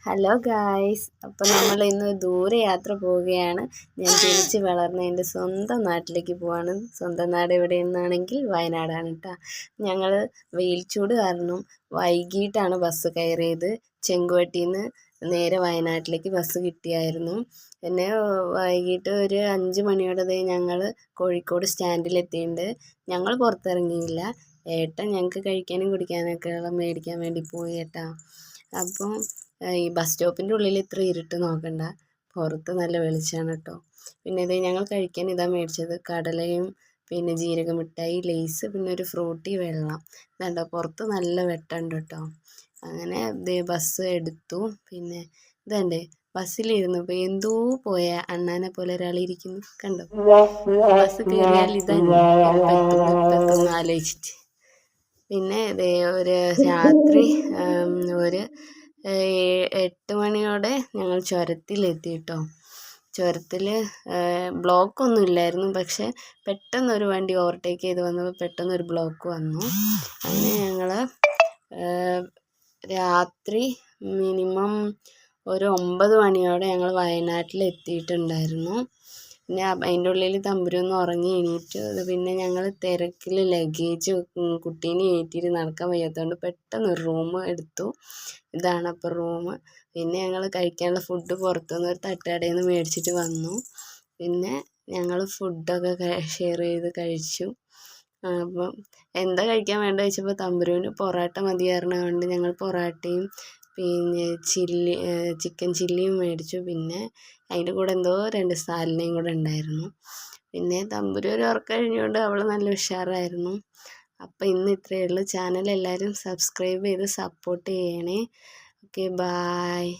Hello guys, അപ്പോൾ നമ്മൾ ഇന്ന് ദൂരെ യാത്ര പോവുകയാണ്. ഞാൻ ജനിച്ച് വളർന്ന എൻ്റെ സ്വന്തം നാട്ടിലേക്ക് പോവാണ്. സ്വന്തം നാട് എവിടെയെന്നാണെങ്കിൽ വയനാടാണ് കേട്ടോ. ഞങ്ങൾ വെയിൽ ചൂട് കാരണം വൈകിട്ടാണ് ബസ് കയറിയത്. ചെങ്കുവട്ടിയിൽ നിന്ന് നേരെ വയനാട്ടിലേക്ക് ബസ് കിട്ടിയായിരുന്നു. പിന്നെ വൈകിട്ട് ഒരു 5 മണിയോടെ ഞങ്ങൾ കോഴിക്കോട് സ്റ്റാൻഡിലെത്തിയിട്ടുണ്ട്. ഞങ്ങൾ പുറത്തിറങ്ങിയില്ല. ഏട്ടൻ ഞങ്ങൾക്ക് കഴിക്കാനും കുടിക്കാനൊക്കെ മേടിക്കാൻ വേണ്ടി പോയി കേട്ടോ. അപ്പം ഈ ബസ് സ്റ്റോപ്പിൻ്റെ ഉള്ളിൽ ഇത്ര ഇരുട്ട് നോക്കണ്ട, പുറത്ത് നല്ല വെളിച്ചമാണ് കേട്ടോ. പിന്നെ ഇത് ഞങ്ങൾ കഴിക്കാൻ ഇതാ മേടിച്ചത്, കടലയും പിന്നെ ജീരക മിഠായി, ലേസ്, പിന്നെ ഒരു ഫ്രൂട്ടി, വെള്ളം. ഇതുണ്ടോ, പുറത്ത് നല്ല വെട്ടമുണ്ട് കേട്ടോ. അങ്ങനെ ബസ് എടുത്തു. പിന്നെ ഇതണ്ടേ, ബസ്സിലിരുന്നപ്പോൾ എന്തോ പോയ അണ്ണാനെ പോലെ ഒരാളിരിക്കുന്നു, കണ്ടോ. ബസ് കയറിയാൽ ഇതന്നെ എപ്പെത്തും ആലോചിച്ചിട്ട്. പിന്നെ ഇതേ ഒരു രാത്രി ഒരു 8 മണിയോടെ ഞങ്ങൾ ചുരത്തിലെത്തി കേട്ടോ. ചുരത്തിൽ ബ്ലോക്കൊന്നും ഇല്ലായിരുന്നു, പക്ഷെ പെട്ടെന്നൊരു വണ്ടി ഓവർടേക്ക് ചെയ്ത് വന്നപ്പോൾ പെട്ടെന്നൊരു ബ്ലോക്ക് വന്നു. അങ്ങനെ ഞങ്ങൾ രാത്രി മിനിമം ഒരു 9 മണിയോടെ ഞങ്ങൾ വയനാട്ടിൽ എത്തിയിട്ടുണ്ടായിരുന്നു. പിന്നെ അതിൻ്റെ ഉള്ളിൽ തമ്പുരൊന്ന് ഉറങ്ങി എണീറ്റു. അത് പിന്നെ ഞങ്ങൾ തിരക്കിൽ ലഗേജ് കുട്ടീനെ ഏറ്റിട്ട് നടക്കാൻ വയ്യാത്തതുകൊണ്ട് പെട്ടെന്നൊരു റൂം എടുത്തു. ഇതാണ് അപ്പോൾ റൂം. പിന്നെ ഞങ്ങൾ കഴിക്കാനുള്ള ഫുഡ് പുറത്തുനിന്ന് ഒരു തട്ടുകടയിൽ നിന്ന് മേടിച്ചിട്ട് വന്നു. പിന്നെ ഞങ്ങൾ ഫുഡൊക്കെ ഷെയർ ചെയ്ത് കഴിച്ചു. അപ്പം എന്താ കഴിക്കാൻ വേണ്ടത് ചോദിച്ചപ്പോൾ തമ്പുരുവിന് പൊറോട്ട മതി പറഞ്ഞതുകൊണ്ട് ഞങ്ങൾ പൊറോട്ടയും പിന്നെ ചിക്കൻ ചില്ലിയും മേടിച്ചു. പിന്നെ അതിൻ്റെ കൂടെ എന്തോ 2 സാലനയും കൂടെ ഉണ്ടായിരുന്നു. പിന്നെ തമ്പുരു ഒരു ഉറക്കം കഴിഞ്ഞുകൊണ്ട് അവൾ നല്ല ഉഷാറായിരുന്നു. അപ്പോൾ ഇന്ന് ഇത്രയേ ഉള്ളൂ. ചാനൽ എല്ലാവരും സബ്സ്ക്രൈബ് ചെയ്ത് സപ്പോർട്ട് ചെയ്യണേ. Okay, bye.